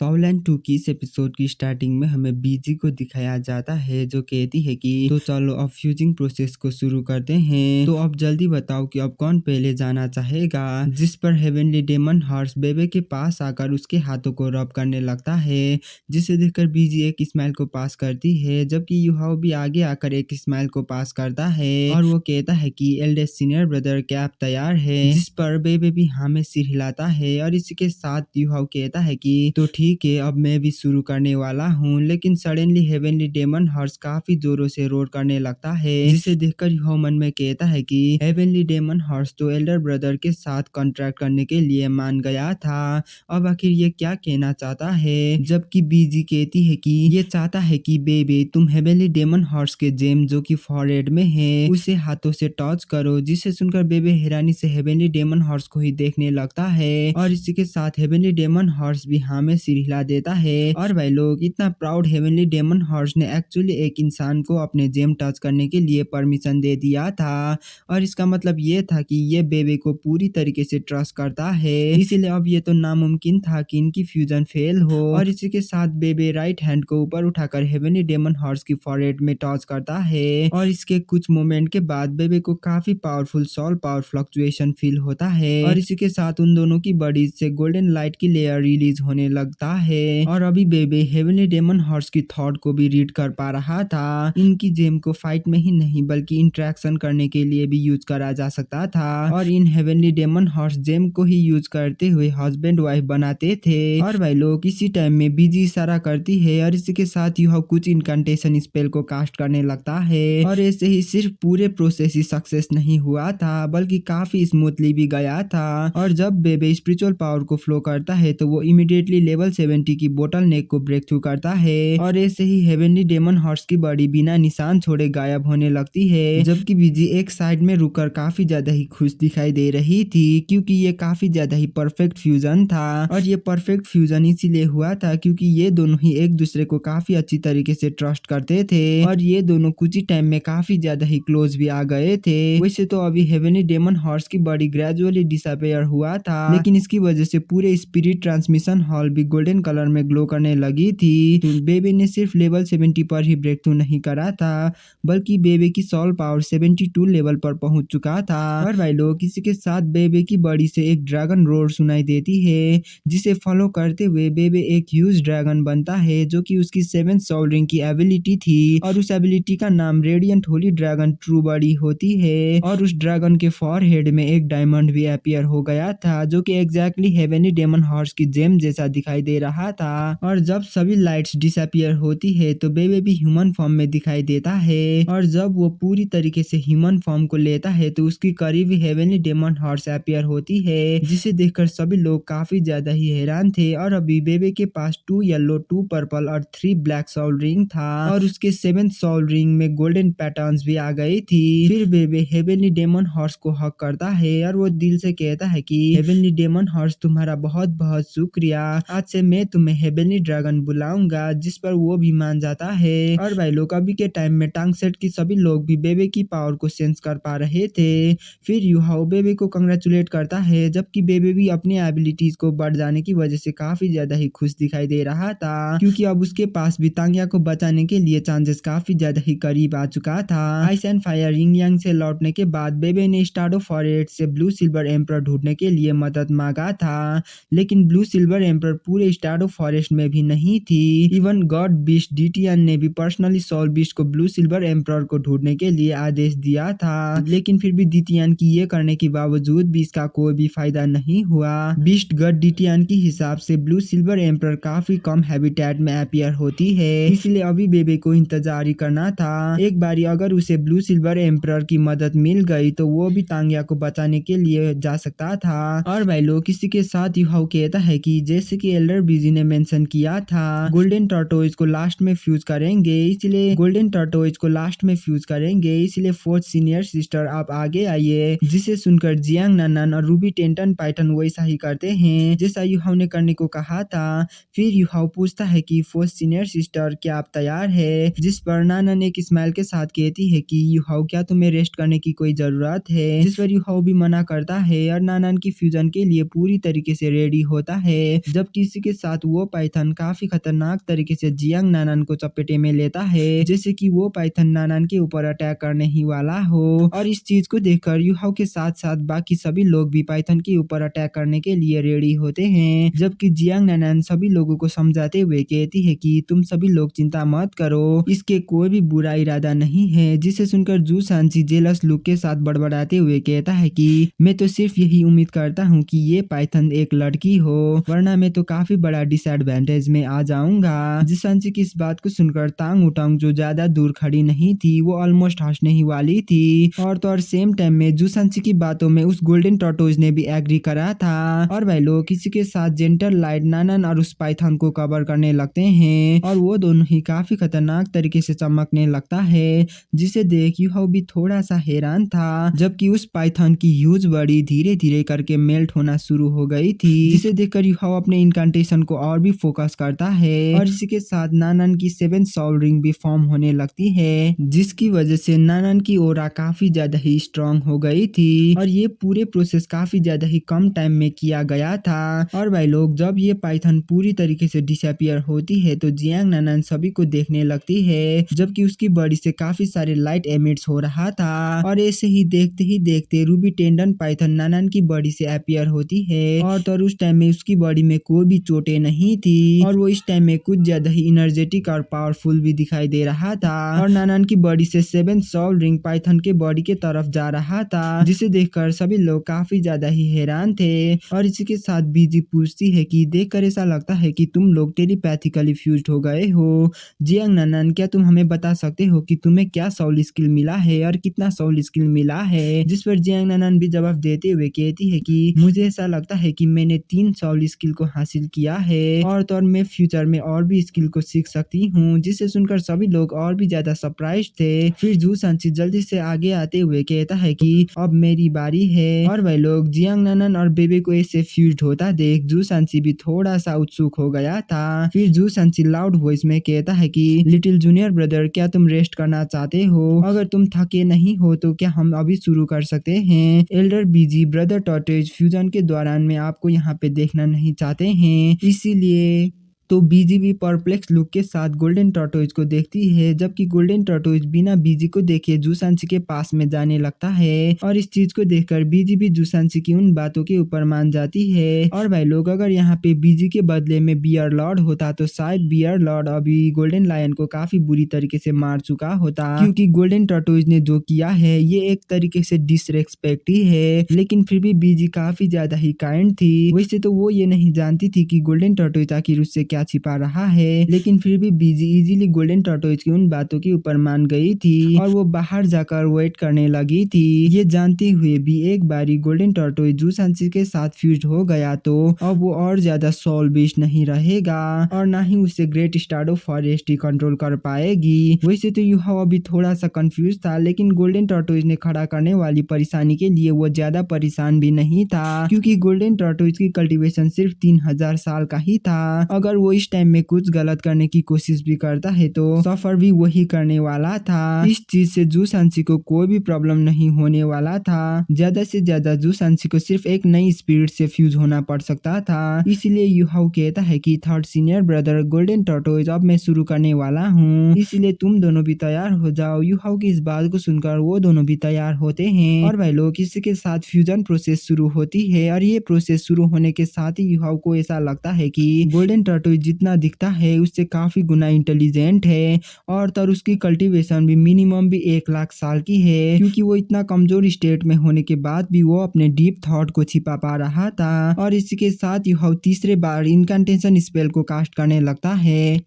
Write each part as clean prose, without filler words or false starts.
सॉलैंड 2 की इस एपिसोड की स्टार्टिंग में हमें बीजी को दिखाया जाता है जो कहती है कि तो चलो अब फ्यूजिंग प्रोसेस को शुरू करते हैं। तो अब जल्दी बताओ कि अब कौन पहले जाना चाहेगा। जिस पर हेवनली डेमन हॉर्स बेबे के पास आकर उसके हाथों को रब करने लगता है, जिसे देखकर बीजी एक स्माइल को पास करती है, जबकि यूहाओ भी आगे आकर एक स्माइल को पास करता है और वो कहता है कि एल्डेस्ट सीनियर ब्रदर क्या आप तैयार है। जिस पर बेबे भी हाँ में सिर हिलाता है और इसी के साथ यूहाओ कहता है कि तो ठीक है अब मैं भी शुरू करने वाला हूँ। लेकिन सडनली हेवनली डेमन हॉर्स काफी जोरों से रोर करने लगता है, जिसे देखकर यूहाओ मन में कहता है कि हेवनली डेमन हॉर्स तो एल्डर ब्रदर के साथ कॉन्ट्रैक्ट करने के लिए मान गया था, अब आखिर ये क्या कहना चाहता है। जबकि बीजी कहती है कि ये चाहता है कि बेबे तुम हेवनली डेमन हॉर्स के जेम जो कि फॉरहेड में है उसे हाथों से टच करो, जिसे सुनकर बेबे हैरानी से हेवनली डेमन हॉर्स को ही देखने लगता है और इसी के साथ हेवनली डेमन हॉर्स भी हाँ में सिर हिला देता है। और भाई लोग इतना प्राउड हेवनली डेमन हॉर्स ने एक्चुअली एक इंसान को अपने जेम टच करने के लिए परमिशन दे दिया था और इसका मतलब ये था कि ये बेबे को पूरी तरीके से ट्रस्ट करता है, इसीलिए अब ये तो नामुमकिन था कि इनकी फ्यूजन फेल हो। और इसी के साथ बेबे राइट हैंड को ऊपर उठाकर हेवनली डेमन हॉर्स की फॉरहेड में टच करता है और इसके कुछ मोमेंट के बाद बेबे को काफी powerful soul power fluctuation feel होता है और इसी के साथ उन दोनों की बॉडीज से गोल्डन लाइट की लेयर रिलीज होने लगता है। और अभी बेबे हेवनली डेमन हॉर्स की थॉट को भी रीड कर पा रहा था। इनकी जेम को फाइट में ही नहीं बल्कि इंटरेक्शन करने के लिए भी यूज करा जा सकता था और इन हेवनली डेमन हॉर्स जेम को ही यूज करते हुए हस्बैंड वाइफ बनाते थे। और भाई लोग इसी टाइम में बीजी इशारा करती है और इसी के साथ यह कुछ इनकंटेशन स्पेल को कास्ट करने लगता है और ऐसे ही सिर्फ पूरे प्रोसेस ही सक्सेस नहीं हुआ था बल्कि काफी स्मूथली भी गया था। और जब बेबे स्पिरिचुअल पावर को फ्लो करता है तो वो इमीडिएटली लेवल 70 की बोटल नेक को ब्रेक थ्रू करता है और ऐसे ही हेवनली डेमन हॉर्स की बॉडी बिना निशान छोड़े गायब होने लगती है। जबकि बीजी एक साइड में रुककर काफी ज्यादा ही खुश दिखाई दे रही थी क्योंकि ये काफी ज्यादा ही परफेक्ट फ्यूजन था और ये परफेक्ट फ्यूजन इसीलिए हुआ था क्योंकि ये दोनों ही एक दूसरे को काफी अच्छी तरीके से ट्रस्ट करते थे और ये दोनों कुछ ही टाइम में काफी ज्यादा ही क्लोज भी आ गए थे। वैसे तो अभी हेवनली डेमन हॉर्स की बॉडी ग्रेजुअली डिसअपेयर हुआ था लेकिन इसकी वजह से पूरे स्पिरिट ट्रांसमिशन हॉल भी गोल्डन कलर में ग्लो करने लगी थी। तो बेबे ने सिर्फ लेवल 70 पर ही ब्रेक थ्रू नहीं करा था बल्कि बेबे की सोल पावर 72 लेवल पर पहुंच चुका था। और भाई लोग इसी के साथ बेबे की बॉडी से एक ड्रैगन रोर सुनाई देती है जिसे फॉलो करते हुए बेबे एक ह्यूज ड्रैगन बनता है जो कि उसकी 7th सोल रिंग की एबिलिटी थी और उस एबिलिटी का नाम radiant Holi dragon true body होती है। और उस ड्रैगन के फॉरहेड में एक डायमंड भी अपीयर हो गया था जो कि एग्जैक्टली हेवनली डेमन हॉर्स की जेम जैसा दिखाई दे रहा था। और जब सभी लाइट्स डिसअपियर होती है तो बेबे भी ह्यूमन फॉर्म में दिखाई देता है और जब वो पूरी तरीके से ह्यूमन फॉर्म को लेता है तो उसकी करीब ही हेवनली डेमन हॉर्स अपीयर होती है जिसे देखकर सभी लोग काफी ज्यादा ही हैरान थे। और अभी बेबे के पास 2 येलो 2 पर्पल और 3 ब्लैक सोल रिंग था और उसके 7th सोल रिंग में गोल्डन पैटर्न्स भी आ गई थी। फिर बेबे हेवनली डेमन हॉर्स को हक करता है और वो दिल से कहता है कि हेवनली डेमन हॉर्स तुम्हारा बहुत बहुत शुक्रिया, आज से मैं तुम्हें हेवनली ड्रैगन बुलाऊंगा, जिस पर वो भी मान जाता है। और भाई लोग अभी के टाइम में टांग सेट की सभी लोग भी बेबे की पावर को सेंस कर पा रहे थे। फिर यूहाओ बेबे को कंग्रेचुलेट करता है जबकि बेबे भी अपनी एबिलिटीज को बढ़ जाने की वजह से काफी ज्यादा ही खुश दिखाई दे रहा था क्योंकि अब उसके पास भी तांगिया को बचाने के लिए चांसेस काफी ज्यादा ही करीब आ चुका था। आइस एंड फायर यिंग यांग से लौटने के बाद बेबे ने स्टार्डो फॉरेस्ट से ब्लू सिल्वर एम्पर ढूंढने के लिए मदद मांगा था लेकिन ब्लू सिल्वर एम्पर पूरे स्टार्डो फॉरेस्ट में भी नहीं थी। इवन गॉड बीस्ट डीटीएन ने भी पर्सनली सोल बीस्ट को ब्लू सिल्वर एम्पर को ढूंढने के लिए आदेश दिया था लेकिन फिर भी डीटीएन की ये करने के बावजूद भी इसका कोई भी फायदा नहीं हुआ। बीस्ट गॉड डीटीएन की हिसाब से ब्लू सिल्वर एम्पर काफी कम हैबिटेट में अपीयर होती है इसलिए अभी बेबे को इंतजार ही करना था। एक बारी अगर उसे ब्लू सिल्वर एम्पर की मदद मिल गई तो वो भी तांगिया को बचाने के लिए जा सकता था। और भाई लोग किसी के साथ यूहाओ कहता है कि जैसे कि एल्डर बीजी ने मेंशन किया था गोल्डन टर्टोइज को लास्ट में फ्यूज करेंगे इसलिए फोर्थ सीनियर सिस्टर आप आगे आइए, जिसे सुनकर जियांग नानन और रूबी टेंटन पाइथन वैसा ही करते हैं जैसा यूहाओ ने करने को कहा था। फिर यूहाओ पूछता है कि फोर्थ सीनियर सिस्टर क्या आप तैयार है, जिस पर नानन एक स्माइल के साथ कहती है कि यूहाओ क्या तुम्हें रेस्ट करने की कोई जरूरत है, जिस पर यूहाओ भी मना करता है और नानन की फ्यूजन के लिए पूरी तरीके से रेडी होता है। जबकि इसी के के साथ वो पाइथन काफी खतरनाक तरीके से जियांग नानान को चपेटे में लेता है, जैसे कि वो पाइथन नानान के ऊपर अटैक करने ही वाला हो। और इस चीज को देखकर यूहाओ के साथ साथ बाकी सभी लोग भी पाइथन के ऊपर अटैक करने के लिए रेडी होते हैं, जबकि जियांग नानान सभी लोगों को समझाते हुए कहती है कि तुम सभी लोग चिंता मत करो, इसके कोई भी बुरा इरादा नहीं है। जिसे सुनकर जू सांची जेलस लुक के साथ बड़बड़ाते हुए कहता है कि मैं तो सिर्फ यही उम्मीद करता हूँ कि ये पाइथन एक लड़की हो, वरना मैं तो काफी बड़ा डिसएडवांटेज में आ जाऊंगा। जू सांची की इस बात को सुनकर तांग उटांग जो ज्यादा दूर खड़ी नहीं थी वो ऑलमोस्ट हंसने ही वाली थी। और तो और सेम टाइम में जू सांची की बातों में उस गोल्डन टॉर्टोइज ने भी एग्री करा था। और भाई लोग किसी के साथ जेंटल लाइट नानन और उस पाइथन को कवर करने लगते हैं और वो दोनों ही काफी खतरनाक तरीके से चमकने लगता है, जिसे देख यूहाओ भी थोड़ा सा हैरान था। जबकि उस पाइथन की ह्यूज बॉडी धीरे धीरे करके मेल्ट होना शुरू हो गई थी, जिसे देखकर यूहाओ अपने इनकांटेशन को और भी फोकस करता है। और इसी के साथ नानन की 7 सोल रिंग भी फॉर्म होने लगती है, जिसकी वजह से नानन की ओरा काफी ज्यादा ही स्ट्रांग हो गई थी। और ये पूरे प्रोसेस काफी ज्यादा ही कम टाइम में किया गया था। और भाई लोग जब ये पाइथन पूरी तरीके से डिसअपियर होती है तो जियांग नानन सभी को देखने लगती है, जबकि उसकी बॉडी से काफी सारे लाइट एमिट्स हो रहा था। और ऐसे ही देखते रूबी टेंडन पाइथन नानन की बॉडी से अपीयर होती है। और तो उस टाइम में उसकी बॉडी में कोई भी चोटें नहीं थी और वो इस टाइम में कुछ ज्यादा ही एनर्जेटिक और पावरफुल भी दिखाई दे रहा था। और नानन की बॉडी से 7 सोल रिंग पाइथन के बॉडी के तरफ जा रहा था, जिसे देखकर सभी लोग काफी ज्यादा ही हैरान थे। और इसी के साथ बीजी पूछती है कि देखकर ऐसा लगता है कि तुम लोग टेलीपैथिकली फ्यूज्ड हो गए हो। जियांग नानन क्या तुम हमें बता सकते हो कि तुम्हें क्या सोल स्किल मिला है और कितना सोल स्किल मिला है? जिस पर जियांग नानन भी जवाब देते हुए कहती है कि मुझे ऐसा लगता है कि मैंने 3 सोल स्किल को हासिल किया है और तो और मैं फ्यूचर में और भी स्किल को सीख सकती हूँ। जिसे सुनकर सभी लोग और भी ज्यादा सरप्राइज थे। फिर जू सांची जल्दी से आगे आते हुए कहता है कि अब मेरी बारी है। और वह लोग जियांग नानन और बेबे को ऐसे फ्यूज्ड होता देख जू सांची भी थोड़ा सा उत्सुक हो गया था। फिर जू सांची लाउड वॉइस में कहता है कि लिटिल जूनियर ब्रदर क्या तुम रेस्ट करना चाहते हो? अगर तुम थके नहीं हो तो क्या हम अभी शुरू कर सकते हैं? एल्डर बीजी ब्रदर टॉर्टोइज फ्यूजन के दौरान में आपको यहाँ पे देखना नहीं चाहते हैं, इसीलिए तो बीजी भी परप्लेक्स लुक के साथ गोल्डन टॉर्टोइज को देखती है, जबकि गोल्डन टॉर्टोइज बिना बीजी को देखे जू सांची के पास में जाने लगता है। और इस चीज को देखकर बीजी भी जू सांची की उन बातों के ऊपर मान जाती है। और भाई लोग अगर यहाँ पे बीजी के बदले में बियर लॉर्ड होता तो शायद बियर लॉर्ड अभी गोल्डन लायन को काफी बुरी तरीके से मार चुका होता, क्योंकि गोल्डन टॉर्टोइज ने जो किया है ये एक तरीके से डिसरेस्पेक्ट ही है। लेकिन फिर भी बीजी काफी ज्यादा ही काइंड थी। वैसे तो वो ये नहीं जानती थी कि गोल्डन टॉर्टोइज आखिर उससे क्या छिपा रहा है, लेकिन फिर भी बीजी इजीली गोल्डन टॉर्टोइज की उन बातों के ऊपर मान गई थी और वो बाहर जाकर वेट करने लगी थी। ये जानते हुए भी एक बारी गोल्डन टॉर्टोइज जू सांची के साथ फ्यूज्ड हो गया तो अब वो और ज्यादा सोल बेस्ड नहीं रहेगा और ना ही उसे ग्रेट स्टार्डो फॉरेस्ट ही कंट्रोल कर पाएगी। वैसे तो यूहाओ अभी थोड़ा सा कंफ्यूज था, लेकिन गोल्डन टॉर्टोइज ने खड़ा करने वाली परेशानी के लिए वो ज्यादा परेशान भी नहीं था, क्योंकि गोल्डन टॉर्टोइज की कल्टीवेशन सिर्फ 3000 साल का ही था। अगर वो इस टाइम में कुछ गलत करने की कोशिश भी करता है तो सफर भी वही करने वाला था। इस चीज से जू सांची को कोई भी प्रॉब्लम नहीं होने वाला था। ज्यादा से ज्यादा जू सांची को सिर्फ एक नई स्पिरिट से फ्यूज होना पड़ सकता था। इसीलिए यूहाओ कहता है कि third senior brother golden tortoise अब मैं शुरू करने वाला हूँ, इसलिए तुम दोनों भी तैयार हो जाओ। यूहाओ की इस बात को सुनकर वो दोनों भी तैयार होते हैं और भाई लोग इसी के साथ फ्यूजन प्रोसेस शुरू होती है। और ये प्रोसेस शुरू होने के साथ ही यूहाओ को ऐसा लगता है कि गोल्डन टॉर्टोइज जितना दिखता है उससे काफी गुना इंटेलिजेंट है और तो उसकी कल्टीवेशन भी मिनिमम भी 1 लाख साल की है, क्योंकि वो इतना कमजोर स्टेट में होने के बाद भी वो अपने डीप थॉट को छिपा पा रहा था। और इसी के साथ यूहाओ तीसरे बार इनकांटेशन स्पेल को कास्ट करने लगता है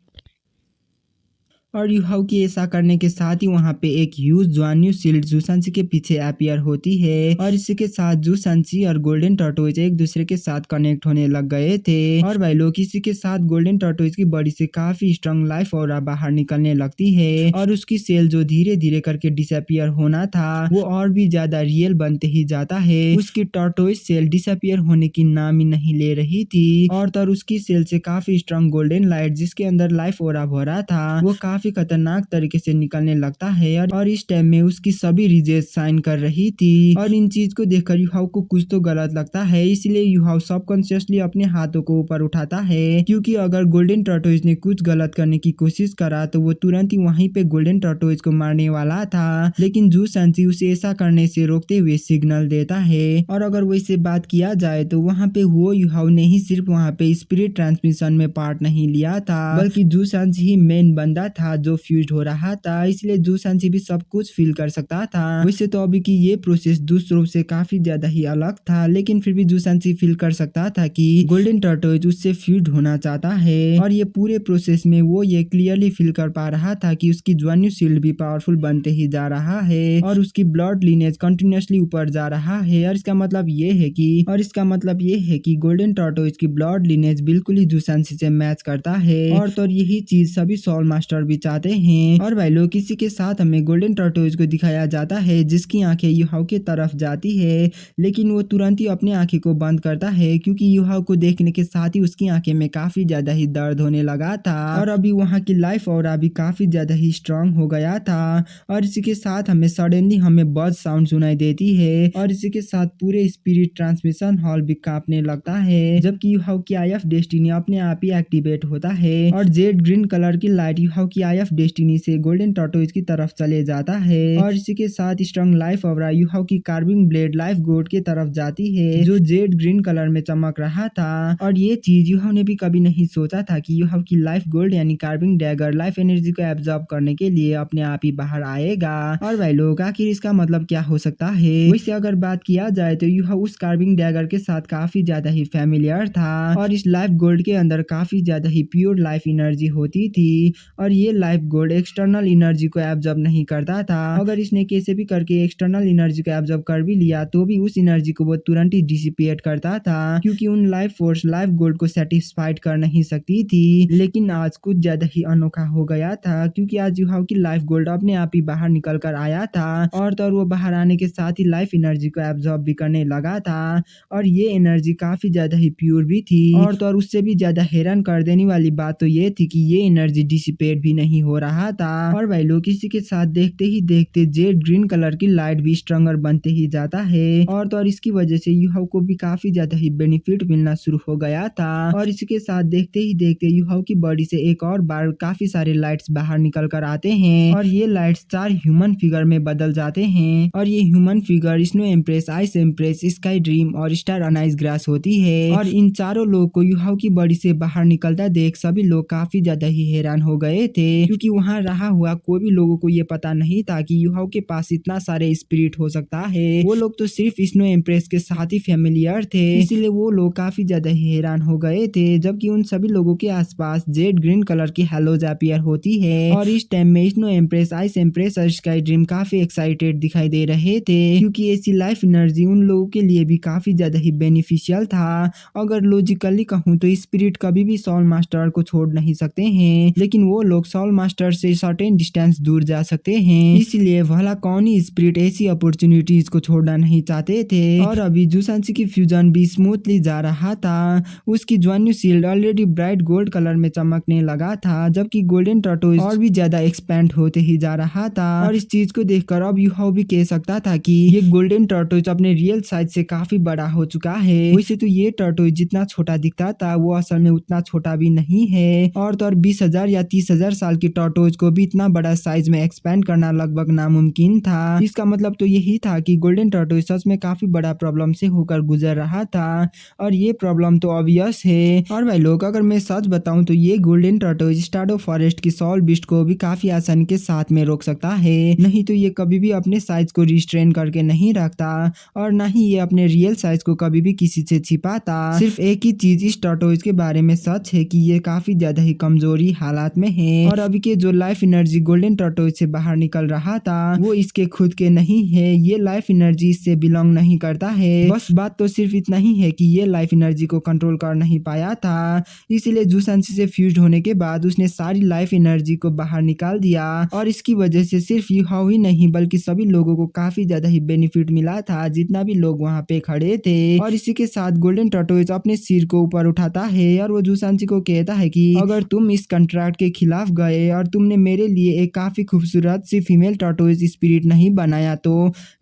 और यूहाओ की ऐसा करने के साथ ही वहाँ पे एक ह्यूज ज्वान्यू शील्ड जू सांची के पीछे अपीयर होती है और इसी के साथ जू सांची और गोल्डन टॉर्टोइज एक दूसरे के साथ कनेक्ट होने लग गए थे। और भाई लोग इसी के साथ गोल्डन टॉर्टोइज की बॉडी से काफी स्ट्रॉन्ग लाइफ ऑरा बाहर निकलने लगती है और उसकी सेल जो धीरे धीरे करके डिसअपियर होना था वो और भी ज्यादा रियल बनते ही जाता है। उसकी टॉर्टोइज सेल डिसअपियर होने की नाम ही नहीं ले रही थी और तो उसकी सेल से काफी स्ट्रॉन्ग गोल्डन लाइट जिसके अंदर लाइफ ऑरा भरा था वो काफी काफी खतरनाक तरीके से निकलने लगता है और इस टाइम में उसकी सभी रिजेज साइन कर रही थी और इन चीज को देखकर युहाओ को कुछ तो गलत लगता है। इसलिए युहाओ सबकॉन्शियसली अपने हाथों को ऊपर उठाता है, क्योंकि अगर गोल्डन टॉर्टोइज ने कुछ गलत करने की कोशिश करा तो वो तुरंत ही वहीं पे गोल्डन टॉर्टोइज को मारने वाला था। लेकिन जू शांसी उसे ऐसा करने से रोकते हुए सिग्नल देता है। और अगर वैसे बात किया जाए तो वहाँ पे वो युहाओ ने ही सिर्फ वहाँ पे स्पिरिट ट्रांसमिशन में पार्ट नहीं लिया था, बल्कि जू शांसी ही मेन बंदा था जो फ्यूज हो रहा था। इसलिए जू शांसी भी सब कुछ फील कर सकता था। वैसे तो अभी की ये प्रोसेस दूसरों से काफी ज्यादा ही अलग था, लेकिन फिर भी जू शांसी फील कर सकता था कि गोल्डन टॉर्टोइज उससे फ्यूज होना चाहता है। और ये पूरे प्रोसेस में वो ये क्लियरली फील कर पा रहा था कि उसकी ज्वान्यू शील्ड भी पावरफुल बनते ही जा रहा है और उसकी ब्लड लीनेज कंटिन्यूअसली ऊपर जा रहा है। और इसका मतलब ये है कि गोल्डन टॉर्टोइज की ब्लड लीनेज बिल्कुल ही जू शांसी से मैच करता है। और तो यही चीज सभी सोल मास्टर भी चाहते हैं। और भाई लोग, किसी के साथ हमें गोल्डन टॉर्टोइज को दिखाया जाता है जिसकी आंखें युहाओ की तरफ जाती है, लेकिन वो तुरंत ही अपनी आंखें को बंद करता है, क्योंकि युहाओ को देखने के साथ ही उसकी आंखें में काफी ज्यादा ही दर्द होने लगा था और अभी वहाँ की लाइफ और अभी काफी ज्यादा ही स्ट्रांग हो गया था। और इसी के साथ हमें सडनली हमें बज साउंड सुनाई देती है और इसी के साथ पूरे स्पिरिट ट्रांसमिशन हॉल भी कांपने लगता है, जबकि युहाओ की आई ऑफ डेस्टिनी अपने आप ही एक्टिवेट होता है और जेड ग्रीन कलर की लाइट युहाओ की आई ऑफ डेस्टिनी से गोल्डन टॉर्टोइज की तरफ चले जाता है। और इसी के साथ स्ट्रांग लाइफ ऑरा युहाओ की कार्विंग ब्लेड लाइफ गोड की तरफ जाती है जो जेड ग्रीन कलर में चमक रहा था। और ये चीज युहाओ ने भी कभी नहीं सोचा था कि युहाओ की लाइफ गोल्ड यानी कार्विंग डैगर लाइफ एनर्जी को एब्जॉर्ब करने के लिए अपने आप ही बाहर आएगा। और भाई लोग, आखिर इसका मतलब क्या हो सकता है? वैसे अगर बात किया जाए तो युहाओ उस कार्विंग डैगर के साथ काफी ज्यादा ही फेमिलियर था और इस लाइफ गोल्ड के अंदर काफी ज्यादा ही प्योर लाइफ एनर्जी होती थी और ये लाइफ गोल्ड एक्सटर्नल एनर्जी को एब्जॉर्ब नहीं करता था। अगर इसने कैसे भी करके एक्सटर्नल एनर्जी को एब्जॉर्ब कर भी लिया तो भी उस एनर्जी को वो तुरंत ही डिसिपेट करता था, क्योंकि उन लाइफ फोर्स लाइफ गोल्ड को सेटिस्फाइड कर नहीं सकती थी। लेकिन आज कुछ ज्यादा ही अनोखा हो गया था, क्योंकि आज युहाओ की लाइफ गोल्ड अपने आप ही बाहर निकल कर आया था और तो वो बाहर आने के साथ ही लाइफ एनर्जी को एब्जॉर्ब भी करने लगा था और ये एनर्जी काफी ज्यादा ही प्योर भी थी। और तो उससे भी ज्यादा हैरान कर देने वाली बात तो ये थी कि ये एनर्जी डिसिपेट भी नहीं हो रहा था। और भाई लोग, इसी के साथ देखते ही देखते जेड ग्रीन कलर की लाइट भी स्ट्रॉन्गर बनते ही जाता है और तो इसकी वजह से युहाओ को भी काफी ज्यादा ही बेनिफिट मिलना शुरू हो गया था। और इसके साथ देखते ही देखते युहाओ की बॉडी से एक और बार काफी सारे लाइट्स बाहर निकल कर आते हैं और ये लाइट्स 4 ह्यूमन फिगर में बदल जाते हैं और ये human figure snow empress, ice empress, sky dream और स्टार अनाइस ग्रास होती है। और इन चारों लोग को युहाओ की बॉडी से बाहर निकलता देख सभी लोग काफी ज्यादा ही हैरान हो गए थे, क्योंकि वहाँ रहा हुआ कोई भी लोगों को ये पता नहीं था कि युहाओ के पास इतना सारे स्पिरिट हो सकता है। वो लोग तो सिर्फ स्नो एम्प्रेस के साथ ही फेमिलियर थे, इसीलिए वो लोग काफी ज्यादा ही हैरान हो गए थे। जबकि उन सभी लोगों के आसपास जेड ग्रीन कलर की हेलोज अपीयर होती है और इस टाइम में स्नो एम्प्रेस, आइस एम्प्रेस और स्काई ड्रीम काफी एक्साइटेड दिखाई दे रहे थे, क्योंकि ऐसी लाइफ एनर्जी उन लोगों के लिए भी काफी ज्यादा ही बेनिफिशियल था। अगर लॉजिकली कहूँ तो स्पिरिट कभी भी सोल मास्टर को छोड़ नहीं सकते हैं, लेकिन वो लोग सोल मास्टर से सर्टेन डिस्टेंस दूर जा सकते हैं। इसलिए भला कौन ही स्पिरिट ऐसी अपॉर्चुनिटीज को छोड़ना नहीं चाहते थे। और अभी जू शांसी की फ्यूजन भी स्मूथली जा रहा था। उसकी ज्वान्यू shield already bright gold colour में चमकने लगा था, जबकि गोल्डन टॉर्टोइज और भी ज्यादा एक्सपेंड होते ही जा रहा था। और इस चीज को देखकर अब युहाओ भी कह सकता था कि ये गोल्डन टॉर्टोइज अपने रियल साइज से काफी बड़ा हो चुका है। वैसे तो ये टॉर्टोइज जितना छोटा दिखता था वो असल में उतना छोटा भी नहीं है। और तो 20,000 या 30,000 साल की टॉर्टोइज को भी इतना बड़ा साइज में एक्सपेंड करना लगभग नामुमकिन था। इसका मतलब तो यही था कि गोल्डन टॉर्टोइज सच में काफी बड़ा प्रॉब्लम से होकर गुजर रहा था और ये प्रॉब्लम तो ऑब्वियस है। और भाई लोग, अगर मैं सच बताऊं तो ये गोल्डन टॉर्टोइज स्टार्डो फॉरेस्ट की सोल बीस्ट को भी काफी आसानी के साथ में रोक सकता है। नहीं तो ये कभी भी अपने साइज को रिस्ट्रेन करके नहीं रखता और न ही ये अपने रियल साइज को कभी भी किसी से छिपाता। सिर्फ एक ही चीज इस टॉर्टोइज के बारे में सच है कि ये काफी ज्यादा ही कमजोरी हालात में है और अभी के जो लाइफ एनर्जी गोल्डन टॉर्टोइज से बाहर निकल रहा था वो इसके खुद के नहीं है। ये लाइफ एनर्जी इससे बिलोंग नहीं करता है। बस बात तो सिर्फ इतना ही है कि ये लाइफ एनर्जी को कंट्रोल कर नहीं पाया था, इसीलिए जू शांसी से फ्यूज होने के बाद उसने सारी लाइफ एनर्जी को बाहर निकाल दिया और इसकी वजह से सिर्फ युहाओ ही नहीं बल्कि सभी लोगों को काफी ज्यादा ही बेनिफिट मिला था, जितना भी लोग वहाँ पे खड़े थे। और इसी के साथ गोल्डन टॉर्टोइज अपने सिर को ऊपर उठाता है और वो जू शांसी को कहता है कि अगर तुम इस कॉन्ट्रैक्ट के खिलाफ गए गए और तुमने मेरे लिए एक काफी खूबसूरत सी फीमेल टॉर्टोइज स्पिरिट नहीं बनाया तो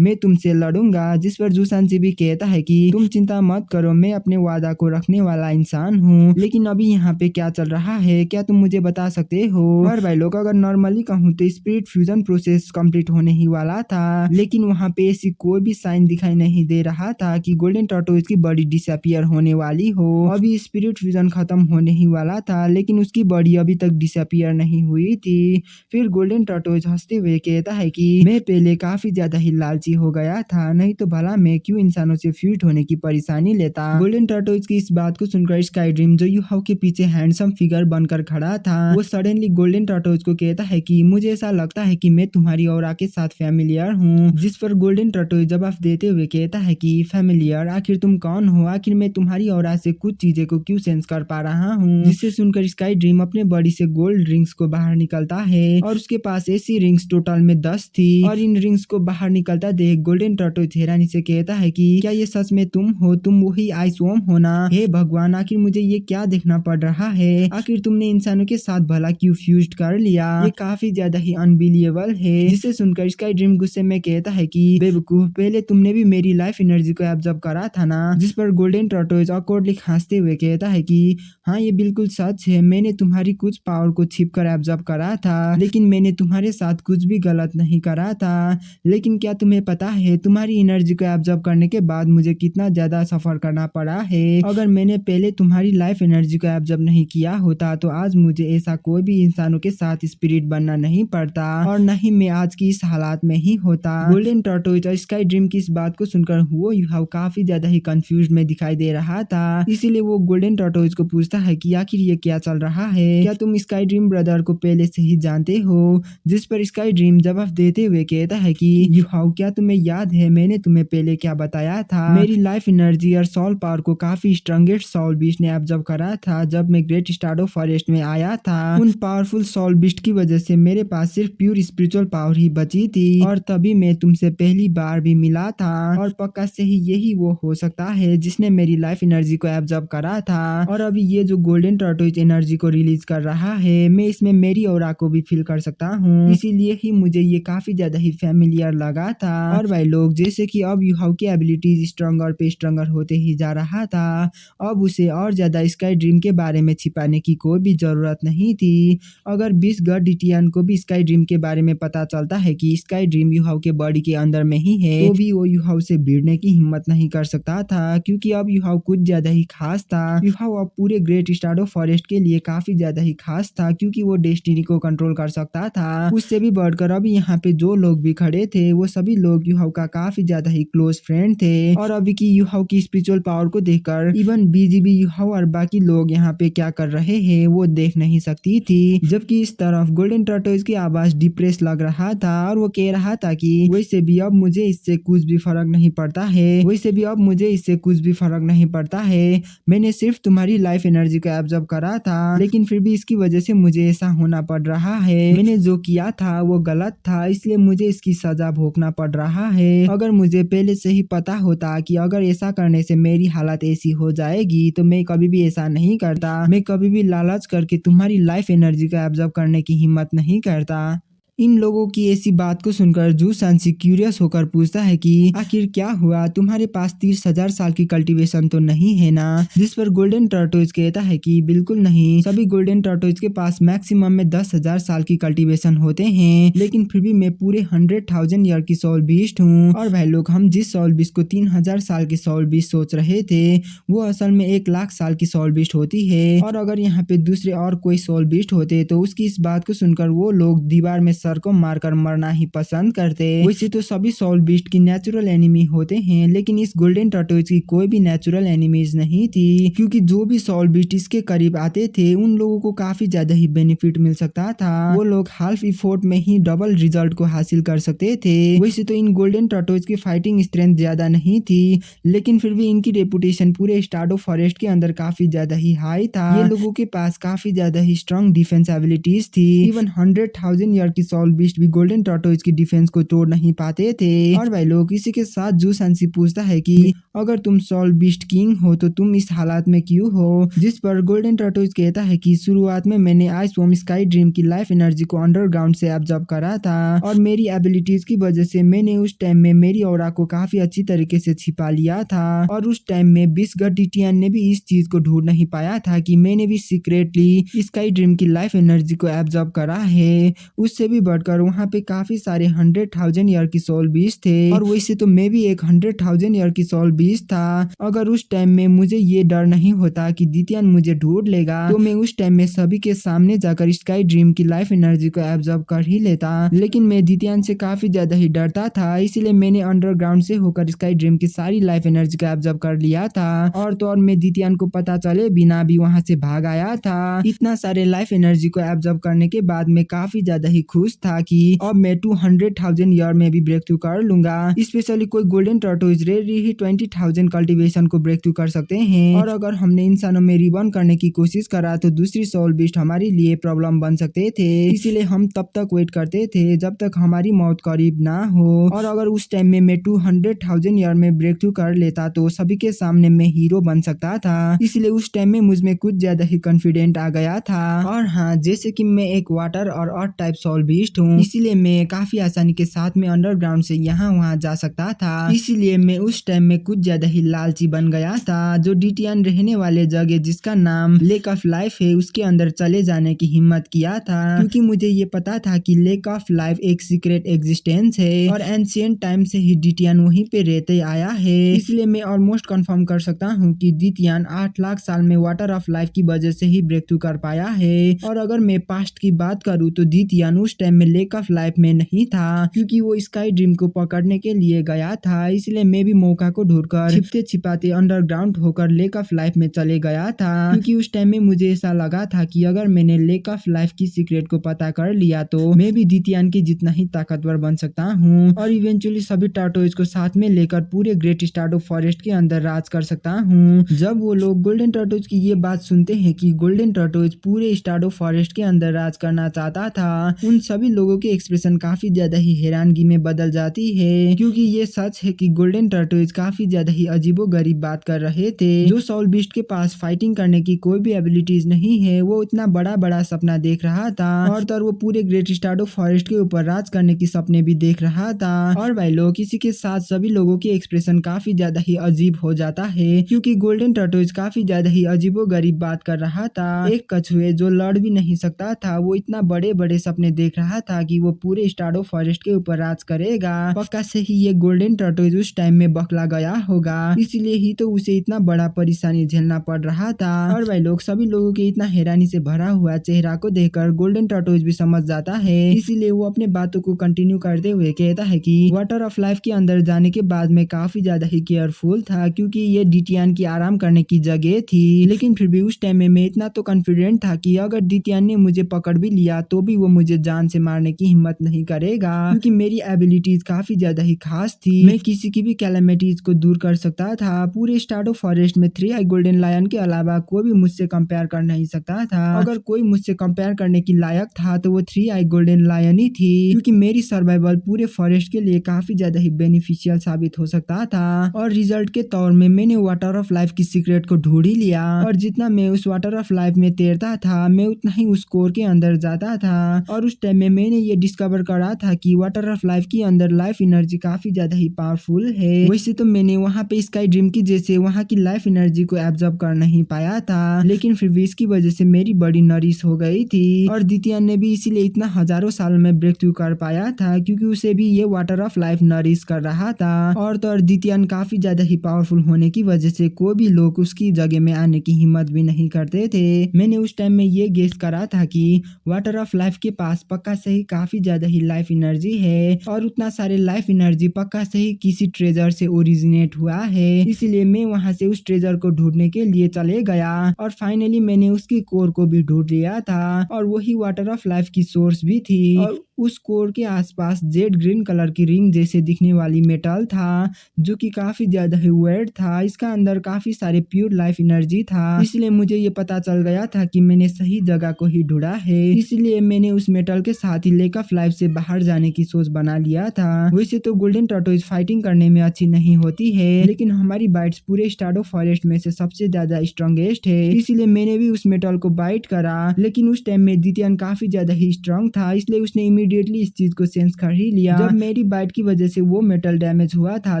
मैं तुमसे लड़ूंगा। जिस पर जूसांशी भी कहता है कि तुम चिंता मत करो, मैं अपने वादा को रखने वाला इंसान हूँ। लेकिन अभी यहाँ पे क्या चल रहा है, क्या तुम मुझे बता सकते हो? और भाई लोग, अगर नॉर्मली कहूँ तो स्पिरिट फ्यूजन प्रोसेस कंप्लीट होने ही वाला था, लेकिन वहाँ पे ऐसी कोई भी साइन दिखाई नहीं दे रहा था कि गोल्डन टॉर्टोइज की बॉडी डिसअपियर होने वाली हो। अभी स्पिरिट फ्यूजन खत्म होने ही वाला था, लेकिन उसकी बॉडी अभी तक डिसअपियर नहीं हुई थी। फिर गोल्डन टॉर्टोइज हंसते हुए कहता है कि मैं पहले काफी ज्यादा ही लालची हो गया था, नहीं तो भला मैं क्यों इंसानों से फ्यूज होने की परेशानी लेता। गोल्डन टॉर्टोइज की इस बात को सुनकर स्काई ड्रीम, जो यूहाओ के पीछे हैंडसम फिगर बनकर खड़ा था, वो सडनली गोल्डन टॉर्टोइज को कहता है कि मुझे ऐसा लगता है कि मैं तुम्हारी ऑरा के साथ फैमिलियर हूँ। जिस पर गोल्डन टॉर्टोइज जवाब देते हुए कहता है कि फैमिलियर, आखिर तुम कौन हो? आखिर मैं तुम्हारी ऑरा से कुछ चीजें को क्यों सेंस कर पा रहा हूँ। जिसे सुनकर स्काई ड्रीम अपने बॉडी से गोल्ड रिंग्स को बाहर निकलता है और उसके पास ऐसी रिंग्स टोटल में 10 थी। और इन रिंग्स को बाहर निकलता देख गोल्डन टॉर्टोइज हैरानी से कहता है कि क्या ये सच में तुम हो? तुम वही आइस वॉर्म हो ना? हे भगवान, आखिर मुझे ये क्या देखना पड़ रहा है? आखिर तुमने इंसानों के साथ भला क्यों फ्यूज कर लिया? ये काफी ज्यादा ही अनबिलीवेबल है। जिसे सुनकर स्काई ड्रीम गुस्से में कहता है कि बेवकूफ, पहले तुमने भी मेरी लाइफ एनर्जी को एब्जॉर्ब करा था ना। जिस पर गोल्डन टॉर्टोइज ऑकवर्डली हंसते हुए कहता है कि हाँ, ये बिल्कुल सच है, मैंने तुम्हारी कुछ पावर को छिप कर एब्जॉर्ब करा था, लेकिन मैंने तुम्हारे साथ कुछ भी गलत नहीं करा था। लेकिन क्या तुम्हें पता है, तुम्हारी एनर्जी को एब्जॉर्ब करने के बाद मुझे कितना ज्यादा सफर करना पड़ा है। अगर मैंने पहले तुम्हारी लाइफ एनर्जी को एब्जॉर्ब नहीं किया होता तो आज मुझे ऐसा कोई भी इंसानों के साथ स्पिरिट बनना नहीं पड़ता और न ही मैं आज की इस हालात में ही होता। गोल्डन टॉर्टोइज और स्काई ड्रीम की इस बात को सुनकर वो यूहाओ काफी ज्यादा ही कंफ्यूज में दिखाई दे रहा था। इसीलिए वो गोल्डन टॉर्टोइज को पूछता है कि आखिर ये क्या चल रहा है, क्या तुम स्काई ड्रीम ब्रदर को पहले से ही जानते हो? जिस पर स्काई ड्रीम जवाब देते हुए कहता है कि यूहाओ, क्या तुम्हें याद है मैंने तुम्हें पहले क्या बताया था? मेरी लाइफ एनर्जी और सोल पावर को काफी स्ट्रॉन्गेस्ट सोल बीस्ट ने एब्जॉर्ब करा था जब मैं ग्रेट स्टार्डो फॉरेस्ट में आया था। उन पावरफुल सोल बीस्ट की वजह से मेरे पास सिर्फ प्योर स्पिरिचुअल पावर ही बची थी और तभी मैं तुमसे पहली बार भी मिला था और पक्का से ही यही वो हो सकता है जिसने मेरी लाइफ एनर्जी को एब्जॉर्ब करा था। और अभी ये जो गोल्डन टॉर्टोइज एनर्जी को रिलीज कर रहा है, मैं इसमें मेरी ऑरा को भी फील कर सकता हूँ, इसीलिए ही मुझे ये काफी ज्यादा ही फैमिलियर लगा था। और भाई लोग, जैसे कि अब यूहाओ की एबिलिटीज स्ट्रॉन्गर पे स्ट्रॉन्गर होते ही जा रहा था, अब उसे और ज्यादा स्काई ड्रीम के बारे में छिपाने की कोई भी जरूरत नहीं थी। अगर 20 गॉड डिटियन को भी स्काई ड्रीम के बारे में पता चलता है कि स्काई ड्रीम यूहाओ के बॉडी के अंदर में ही है, तो भी वो यूहाओ से भिड़ने की हिम्मत नहीं कर सकता था, क्योंकि अब यूहाओ कुछ ज्यादा ही खास था। यूहाओ अब पूरे ग्रेट स्टार्डो फॉरेस्ट के लिए काफी ज्यादा ही खास था, क्योंकि वो डेस्टिनी को कंट्रोल कर सकता था। उससे भी बढ़कर अभी यहाँ पे जो लोग भी खड़े थे वो सभी लोग यूहाओ का काफी ज्यादा ही क्लोज फ्रेंड थे। और अभी की यूहाओ की स्पिरिचुअल पावर को देखकर इवन बीजीबी यूहाओ और बाकी लोग यहाँ पे क्या कर रहे हैं वो देख नहीं सकती थी। जबकि इस तरफ गोल्डन टॉर्टोइज की आवाज डिप्रेस लग रहा था और वो कह रहा था कि वैसे भी अब मुझे इससे कुछ भी फर्क नहीं पड़ता है, वैसे भी अब मुझे इससे कुछ भी फर्क नहीं पड़ता है। मैंने सिर्फ तुम्हारी लाइफ एनर्जी को एब्जॉर्ब करा था, लेकिन फिर भी इसकी वजह से मुझे ऐसा होना पड़ रहा है। मैंने जो किया था वो गलत था, इसलिए मुझे इसकी सजा भोगना पड़ रहा है। अगर मुझे पहले से ही पता होता कि अगर ऐसा करने से मेरी हालत ऐसी हो जाएगी तो मैं कभी भी ऐसा नहीं करता। मैं कभी भी लालच करके तुम्हारी लाइफ एनर्जी को एब्जॉर्ब करने की हिम्मत नहीं करता। इन लोगों की ऐसी बात को सुनकर जूसांशी क्यूरियस होकर पूछता है कि आखिर क्या हुआ, तुम्हारे पास 30,000 साल की कल्टीवेशन तो नहीं है ना? जिस पर गोल्डन टॉर्टोइज कहता है कि बिल्कुल नहीं, सभी गोल्डन टॉर्टोइज के पास मैक्सिमम में 10,000 साल की कल्टीवेशन होते हैं, लेकिन फिर भी मैं पूरे 100,000 ईयर की सोल बीस्ट हूँ। और भाई लोग, हम जिस सोल बीस्ट को 3,000 साल की सोल बीस्ट सोच रहे थे वो असल में 1,00,000 साल की सोल बीस्ट होती है। और अगर यहाँ पे दूसरे और कोई सोल बीस्ट होते तो उसकी इस बात को सुनकर वो लोग दीवार में सर को मारकर मरना ही पसंद करते। वैसे तो सभी सोल बीस्ट की नेचुरल एनिमी होते हैं, लेकिन इस गोल्डन टॉर्टोइज की कोई भी नेचुरल एनिमीज नहीं थी, क्योंकि जो भी सोल बीस्ट इसके करीब आते थे उन लोगों को काफी ज्यादा ही बेनिफिट मिल सकता था। वो लोग हाफ इफोर्ट में ही डबल रिजल्ट को हासिल कर सकते थे। वैसे तो इन गोल्डन टॉर्टोइज की फाइटिंग स्ट्रेंथ ज्यादा नहीं थी, लेकिन फिर भी इनकी रेपुटेशन पूरे स्टार्डो फॉरेस्ट के अंदर काफी ज्यादा ही हाई था। ये लोगों के पास काफी ज्यादा ही स्ट्रॉन्ग डिफेंस एबिलिटीज थी। इवन 100,000 ईयर की सोल सॉल बीस्ट भी गोल्डन टॉर्टोइज की डिफेंस को तोड़ नहीं पाते थे। और भाई लोग इसी के साथ जू सैनसी पूछता है कि अगर तुम सॉल बीस्ट किंग हो तो तुम इस हालात में क्यों हो, जिस पर गोल्डन टॉर्टोइज कहता है कि शुरुआत में मैंने आइस वॉर्म स्काई ड्रीम की लाइफ एनर्जी को अंडरग्राउंड से एब्जॉर्ब करा था और मेरी एबिलिटीज की वजह से मैंने उस टाइम में मेरी ऑरा को काफी अच्छी तरीके से छिपा लिया था। और उस टाइम में बिस्गट डीटीएन ने भी इस चीज को ढूंढ नहीं पाया था कि मैंने भी सीक्रेटली स्काई ड्रीम की लाइफ एनर्जी को एब्जॉर्ब करा है। उससे भी बढ़कर वहाँ पे काफी सारे 100,000 ईयर की सोल बीस्ट थे और वैसे तो मैं भी एक 100,000 ईयर की सोल बीस्ट था। अगर उस टाइम में मुझे ये डर नहीं होता कि दितियान मुझे ढूंढ लेगा तो मैं उस टाइम में सभी के सामने जाकर स्काई ड्रीम की लाइफ एनर्जी को एब्जॉर्ब कर ही लेता, लेकिन मैं दितियान से काफी ज्यादा ही डरता था, इसलिए मैंने अंडरग्राउंड से होकर स्काई ड्रीम की सारी लाइफ एनर्जी को एब्जॉर्ब कर लिया था और तो और मैं दितियान को पता चले बिना भी वहाँ से भाग आया था। इतना सारे लाइफ एनर्जी को एब्जॉर्ब करने के बाद मैं काफी ज्यादा ही खुश था कि अब मैं 200,000 ईयर में भी ब्रेक थ्रू कर लूंगा। स्पेशली कोई गोल्डन टॉर्टोइज रेडी ही 20,000 कल्टीवेशन को ब्रेक थ्रू कर सकते हैं और अगर हमने इंसानों में रिबॉर्न करने की कोशिश करा तो दूसरी सोल बीस्ट हमारे लिए प्रॉब्लम बन सकते थे, इसीलिए हम तब तक वेट करते थे जब तक हमारी मौत करीब ना हो। और अगर उस टाइम में मैं 200,000 ईयर में ब्रेक थ्रू कर लेता तो सभी के सामने मैं हीरो बन सकता था, इसलिए उस टाइम में मुझ में कुछ ज्यादा ही कॉन्फिडेंट आ गया था। और हाँ, जैसे कि मैं एक वाटर और अर्थ टाइप सोल बीस्ट हूँ, इसीलिए मैं काफी आसानी के साथ में अंडरग्राउंड से यहाँ वहाँ जा सकता था, इसीलिए मैं उस टाइम में कुछ ज्यादा ही लालची बन गया था। जो डीटीएन रहने वाले जगह जिसका नाम लेक ऑफ लाइफ है उसके अंदर चले जाने की हिम्मत किया था, क्योंकि मुझे ये पता था कि लेक ऑफ लाइफ एक सीक्रेट एग्जिस्टेंस है और एंशिएंट टाइम से ही डीटीएन वहीं पे रहते आया है, इसलिए मैं ऑलमोस्ट कंफर्म कर सकता हूँ कि डीटीएन 8 लाख साल में वाटर ऑफ लाइफ की वजह से ही ब्रेक थ्रू कर पाया है। और अगर मैं पास्ट की बात करूँ तो डीटीएन उस टाइम में लेक ऑफ लाइफ में नहीं था, क्योंकि वो स्काई ड्रीम को पकड़ने के लिए गया था, इसलिए मैं भी मौका को ढूंढकर छिपते छिपाते अंडरग्राउंड होकर लेक ऑफ लाइफ में चले गया था, क्योंकि उस टाइम में मुझे ऐसा लगा था कि अगर मैंने लेक ऑफ लाइफ की सीक्रेट को पता कर लिया तो मैं भी डीटीएन के जितना ही ताकतवर बन सकता हूँ और इवेंचुअली सभी टर्टोइज को साथ में लेकर पूरे ग्रेट स्टार्डो फॉरेस्ट के अंदर राज कर सकता हूँ। जब वो लोग गोल्डन टर्टोइज की ये बात सुनते हैं कि गोल्डन टर्टोइज पूरे स्टार्डो फॉरेस्ट के अंदर राज करना चाहता था, उन सभी लोगों के एक्सप्रेशन काफी ज्यादा ही हैरानगी में बदल जाती है, क्योंकि ये सच है कि गोल्डन टर्टोइज काफी ज्यादा ही अजीबोगरीब बात कर रहे थे। जो सोल बीस्ट के पास फाइटिंग करने की कोई भी एबिलिटीज नहीं है, वो इतना बड़ा बड़ा सपना देख रहा था और तो वो पूरे ग्रेट स्टार्डो फॉरेस्ट के ऊपर राज करने की सपने भी देख रहा था। और भाई लोग इसी के साथ सभी लोगों की एक्सप्रेशन काफी ज्यादा ही अजीब हो जाता है, क्योंकि गोल्डन टर्टोइज काफी ज्यादा ही अजीबोगरीब बात कर रहा था। एक कछुए जो लड़ भी नहीं सकता था, वो इतना बड़े बड़े सपने देख रहा था कि वो पूरे स्टार्डो फॉरेस्ट के ऊपर राज करेगा। पक्का से ही ये गोल्डन टर्टोइज उस टाइम में बखला गया होगा, इसलिए ही तो उसे इतना बड़ा परेशानी झेलना पड़ रहा था। और भाई लोग सभी लोगों के इतना हैरानी से भरा हुआ चेहरा को देखकर गोल्डन टर्टोइज भी समझ जाता है, इसीलिए वो अपने बातों को कंटिन्यू करते हुए कहता है कि वाटर ऑफ लाइफ के अंदर जाने के बाद मैं काफी ज्यादा ही केयरफुल था, क्योंकि ये डीटीएन की आराम करने की जगह थी, लेकिन फिर भी उस टाइम में मैं इतना तो कॉन्फिडेंट था कि अगर डीटीएन ने मुझे पकड़ भी लिया तो भी वो मुझे जान से मारने की हिम्मत नहीं करेगा, क्योंकि मेरी एबिलिटीज काफी ज्यादा ही खास थी। मैं किसी की भी कैलेमिटीज को दूर कर सकता था। पूरे स्टार्डो फॉरेस्ट में 3 आई गोल्डन लायन के अलावा कोई भी मुझसे कंपेयर कर नहीं सकता था। अगर कोई मुझसे कंपेयर करने की लायक था तो वो 3 आई गोल्डन लायन ही थी, क्योंकि मेरी सर्वाइवल पूरे फॉरेस्ट के लिए काफी ज्यादा ही बेनिफिशियल साबित हो सकता था। और रिजल्ट के तौर में मैंने वाटर ऑफ लाइफ की सीक्रेट को ढूंढ ही लिया और जितना मैं उस वाटर ऑफ लाइफ में तैरता था मैं उतना ही उस कोर के अंदर जाता था। और उस टाइम में मैंने ये डिस्कवर करा था कि वाटर ऑफ लाइफ के अंदर लाइफ एनर्जी काफी ज्यादा ही पावरफुल है। वैसे तो मैंने वहाँ पे स्काई ड्रीम की जैसे वहाँ की लाइफ एनर्जी को एब्जॉर्ब कर नहीं पाया था, लेकिन फिर भी इसकी वजह से मेरी बड़ी नरिश हो गई थी और डीटीएन ने भी इसीलिए इतना हजारों साल में ब्रेक थ्रू कर पाया था, क्योंकि उसे भी ये वाटर ऑफ लाइफ नरिश कर रहा था। और तो डीटीएन काफी ज्यादा ही पावरफुल होने की वजह से कोई भी लोग उसकी जगह में आने की हिम्मत भी नहीं करते थे। मैंने उस टाइम में ये गेस करा था कि वाटर ऑफ लाइफ के पास पक्का से ही काफी ज्यादा ही लाइफ एनर्जी है और उतना सारे लाइफ एनर्जी पक्का से ही किसी ट्रेजर से ओरिजिनेट हुआ है, इसलिए मैं वहां से उस ट्रेजर को ढूंढने के लिए चले गया और फाइनली मैंने उसकी कोर को भी ढूंढ लिया था और वही वाटर ऑफ लाइफ की सोर्स भी थी। और उस कोर के आसपास जेड ग्रीन कलर की रिंग जैसे दिखने वाली मेटल था, जो कि काफी ज्यादा ही वेट था। इसका अंदर काफी सारे प्योर लाइफ एनर्जी था, इसलिए मुझे ये पता चल गया था कि मैंने सही जगह को ही ढूंढा है। इसलिए मैंने उस मेटल के साथ ही लेक ऑफ लाइफ से बाहर जाने की सोच बना लिया था। वैसे तो गोल्डन टर्टोइज फाइटिंग करने में अच्छी नहीं होती है, लेकिन हमारी बाइट्स पूरे स्टार्डो फॉरेस्ट में से सबसे ज्यादा स्ट्रॉन्गेस्ट है, इसलिए मैंने भी उस मेटल को बाइट करा। लेकिन उस टाइम में दितियन काफी ज्यादा ही स्ट्रांग था, इसलिए उसने इमीडिएटली इस चीज को सेंस कर ही लिया। जब मेरी बाइट की वजह से वो मेटल डैमेज हुआ था,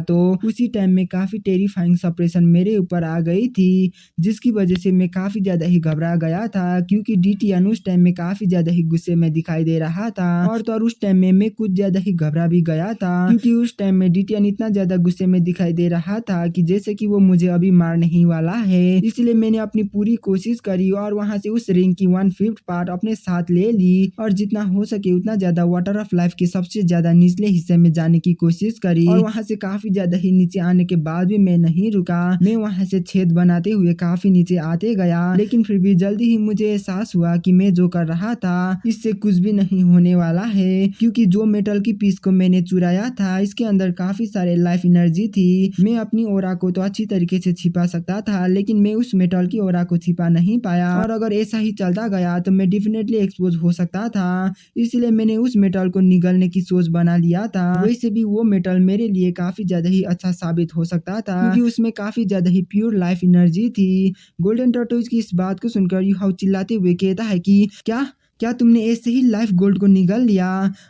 तो उसी टाइम में काफी टेरिफाइंग सप्रेशन मेरे ऊपर आ गई थी, जिसकी वजह से मैं काफी ज्यादा ही घबरा गया था, क्योंकि डिटियन उस टाइम में काफी ज्यादा ही गुस्से में दिखाई दे रहा था। और तो और उस टाइम में मैं कुछ ज्यादा ही घबरा भी गया था, क्योंकि उस टाइम में डिटियन इतना ज्यादा गुस्से में दिखाई दे रहा था कि जैसे कि वो मुझे अभी मारने ही वाला है। इसलिए मैंने अपनी पूरी कोशिश करी और वहां से उस रिंग की 1/5 पार्ट अपने साथ ले ली, और जितना हो सके उतना ज्यादा वाटर ऑफ लाइफ के सबसे ज्यादा निचले हिस्से में जाने की कोशिश करी। और वहां से काफी ज्यादा ही नीचे आने के बाद भी मैं नहीं रुका, मैं वहां से छेद बनाते हुए काफी नीचे आते गया। लेकिन फिर भी जल्दी ही मुझे एहसास हुआ कि मैं जो कर रहा था इससे कुछ भी नहीं होने वाला है, क्योंकि जो मेटल की पीस को मैंने चुराया था इसके अंदर काफी सारे लाइफ एनर्जी थी। मैं अपनी ओरा को तो अच्छी तरीके से छिपा सकता था, लेकिन मैं उस मेटल की ओरा को छिपा नहीं पाया, और अगर ऐसा ही चलता गया तो मैं डेफिनेटली एक्सपोज हो सकता था। इसलिए मैंने उस मेटल को निगलने की सोच बना लिया था। वैसे भी वो मेटल मेरे लिए काफी ज्यादा ही अच्छा साबित हो सकता था, क्योंकि उसमें काफी ज्यादा ही प्योर लाइफ एनर्जी थी। गोल्डन टर्टोइज की इस बात को सुनकर यूहाओ चिल्लाते हुए कहता है कि क्या क्या तुमने ऐसे ही लाइफ गोल्ड को निगल लिया?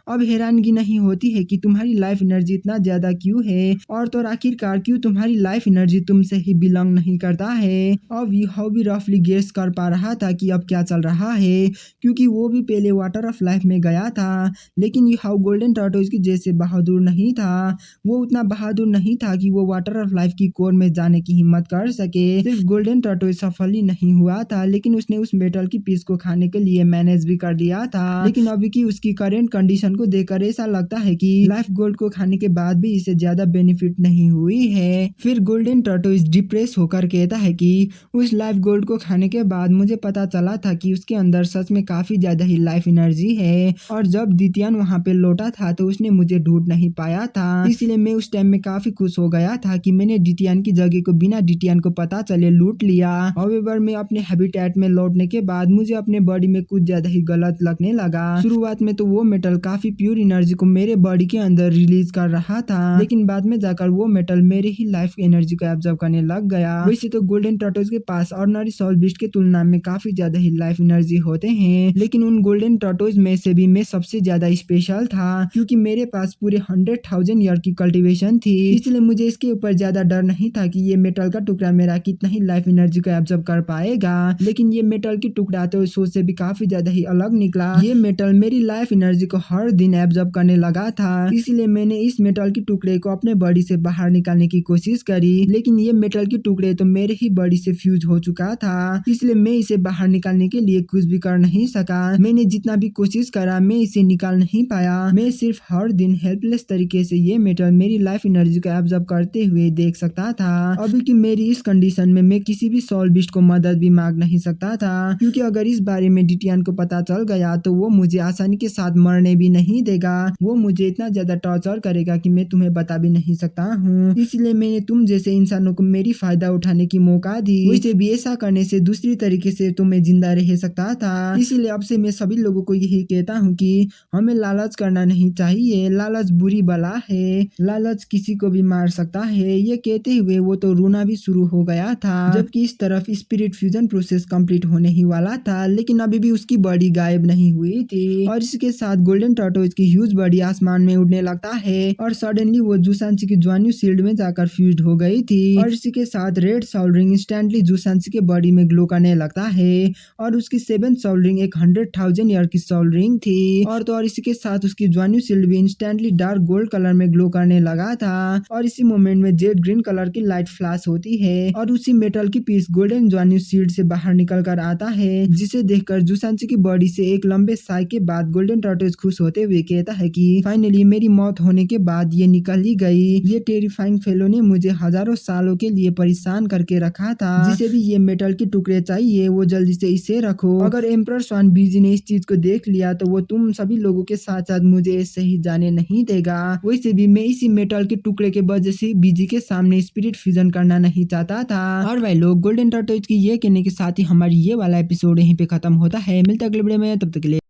अब हैरानगी नहीं होती है कि तुम्हारी लाइफ एनर्जी इतना ज्यादा क्यों है, और तो आखिरकार क्यों तुम्हारी लाइफ एनर्जी तुमसे ही बिलोंग नहीं करता है। अब यूहाओ भी रफली गेस कर पा रहा था कि अब क्या चल रहा है, क्योंकि वो भी पहले वाटर ऑफ लाइफ में गया था। लेकिन यूहाओ गोल्डन टर्टोइज की जैसे बहादुर नहीं था, वो उतना बहादुर नहीं था कि वो वाटर ऑफ लाइफ की कोर में जाने की हिम्मत कर सके। सिर्फ गोल्डन टर्टोइज सफल ही नहीं हुआ था, लेकिन उसने उस मेटल की पीस को खाने के लिए मैनेज भी कर दिया था। लेकिन अभी की उसकी करेंट कंडीशन को देखकर ऐसा लगता है कि लाइफ गोल्ड को खाने के बाद भी इसे ज्यादा बेनिफिट नहीं हुई है। फिर गोल्डन टर्टोइज डिप्रेस होकर कहता है कि उस लाइफ गोल्ड को खाने के बाद मुझे पता चला था कि उसके अंदर सच में काफी ज्यादा ही लाइफ एनर्जी है, और जब दितियन वहाँ पे लौटा था तो उसने मुझे ढूंढ नहीं पाया था। इसलिए मैं उस टाइम में काफी खुश हो गया था कि मैंने डिटियन की जगह को बिना डिटियन को पता चले लूट लिया। हाउएवर मैं अपने हैबिटेट में लौटने के बाद मुझे अपने बॉडी में कुछ ज्यादा ही गलत लगने लगा। शुरुआत में तो वो मेटल काफी प्योर एनर्जी को मेरे बॉडी के अंदर रिलीज कर रहा था, लेकिन बाद में जाकर वो मेटल मेरे ही लाइफ एनर्जी को एब्जॉर्ब करने लग गया। वैसे तो गोल्डन टर्टल्स के पास ऑर्डिनरी सोल बीस्ट के तुलना में काफी ज्यादा ही लाइफ एनर्जी होते हैं, लेकिन उन गोल्डन टर्टल्स में से भी मैं सबसे ज्यादा स्पेशल था, क्योंकि मेरे पास पूरे 100,000 ईयर की कल्टीवेशन थी। इसलिए मुझे इसके ऊपर ज्यादा डर नहीं था कि ये मेटल का टुकड़ा मेरा कितना ही लाइफ एनर्जी को एब्जॉर्ब कर पाएगा। लेकिन ये मेटल की टुकड़ा तो सोच से भी काफी ज्यादा ही अलग निकला। ये मेटल मेरी लाइफ एनर्जी को हर दिन एब्जॉर्ब करने लगा था, इसलिए मैंने इस मेटल की टुकड़े को अपने बॉडी से बाहर निकालने की कोशिश करी, लेकिन ये मेटल की टुकड़े तो मेरे ही बॉडी से फ्यूज हो चुका था। इसलिए मैं इसे बाहर निकालने के लिए कुछ भी कर नहीं सका। मैंने जितना भी कोशिश करा मैं इसे निकाल नहीं पाया। मैं सिर्फ हर दिन हेल्पलेस तरीके से ये मेटल मेरी लाइफ एनर्जी को एब्जॉर्ब करते हुए देख सकता था। अभी की मेरी इस कंडीशन में मैं किसी भी सोल बीस्ट को मदद भी मांग नहीं सकता था, क्योंकि अगर इस बारे में डिटियन को पता चल गया तो वो मुझे आसानी के साथ मरने भी नहीं देगा। वो मुझे इतना ज्यादा टॉर्चर करेगा कि मैं तुम्हें बता भी नहीं सकता हूँ। इसलिए मैंने तुम जैसे इंसानों को मेरी फायदा उठाने की मौका दी। वैसे भी ऐसा करने से दूसरी तरीके से तो मैं जिंदा रह सकता था। इसीलिए अब से मैं सभी लोगों को यही कहता हूँ कि हमें लालच करना नहीं चाहिए। लालच बुरी बला है, लालच किसी को भी मार सकता है। ये कहते हुए वो तो रोना भी शुरू हो गया था, जबकि इस तरफ स्पिरिट फ्यूजन प्रोसेस कंप्लीट होने ही वाला था, लेकिन अभी भी उसकी बॉडी गायब नहीं हुई थी। और इसके साथ गोल्डन टर्टोइज की ह्यूज बॉडी आसमान में उड़ने लगता है, और सडनली वो जूसांची की ज्वान्यू शील्ड में जाकर फ्यूज्ड हो गई थी। और इसी के साथ रेड सोल रिंग इंस्टेंटली जूसांची के बॉडी में ग्लो करने लगता है, और उसकी 7th सोल रिंग एक 100,000 ईयर की सोल रिंग थी। और तो और इसी के साथ उसकी ज्वान्यू शील्ड भी इंस्टेंटली डार्क गोल्ड कलर में ग्लो करने लगा था। और इसी मोमेंट में जेड ग्रीन कलर की लाइट फ्लैश होती है, और उसी मेटल की पीस गोल्डन ज्वान्यू शील्ड से बाहर निकल कर आता है, जिसे देखकर जूसांची की बॉडी बॉडी से एक लंबे साय के बाद गोल्डन टॉर्टोइज खुश होते हुए कहता है कि फाइनली मेरी मौत होने के बाद ये निकल ही गई। ये टेरिफाइंग फेलो ने मुझे हजारों सालों के लिए परेशान करके रखा था। जिसे भी ये मेटल के टुकड़े चाहिए वो जल्दी से इसे रखो। अगर एम्परर स्वान बीजी ने इस चीज को देख लिया तो वो तुम सभी लोगों के साथ साथ मुझे ऐसे ही जाने नहीं देगा। वैसे भी मैं इसी मेटल के टुकड़े के वजह से बीजी के सामने स्पिरिट फ्यूजन करना नहीं चाहता था। और भाई लोग गोल्डन टॉर्टोइज की ये कहने के साथ ही हमारी ये वाला एपिसोड यहीं पे खत्म होता है। मिलता है अगले वीडियो में, तब तक के लिए